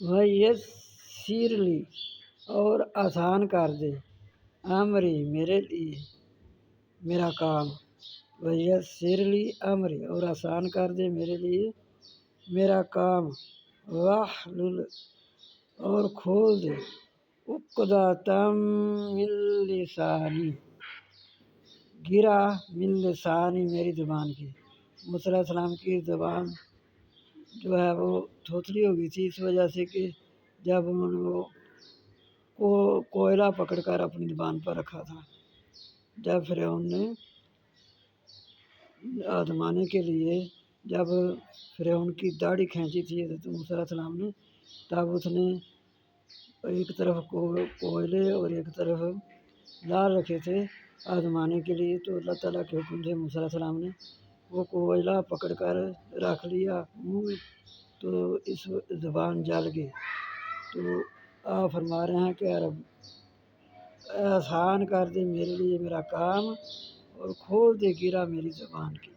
ویسر لی اور آسان کر دے، امری میرے لیے میرا کام، ویسر لی امری اور آسان کر دے میرے لیے میرا کام، واحلل اور کھول دے، عقدۃ من لسانی گرا من لسانی میری زبان کی۔ موسیٰ علیہ السلام کی زبان جو ہے وہ تھوتلی ہو گئی تھی اس وجہ سے کہ جب انہوں نے وہ کوئلہ پکڑ کر اپنی زبان پر رکھا تھا، جب فرعون نے آزمانے کے لیے جب فرعون کی داڑھی کھینچی تھی حضرت موسیٰ علیہ السلام نے، تب اس نے ایک طرف کوئلے اور ایک طرف لال رکھے تھے آزمانے کے لیے، تو اللہ تعالیٰ کے حکم سے موسیٰ علیہ السلام نے وہ کوئلہ پکڑ کر رکھ لیا منہ میں، تو اس زبان جل گئی۔ تو آپ فرما رہے ہیں کہ رب آسان کر دے میرے لیے میرا کام اور کھول دے گرا میری زبان کی۔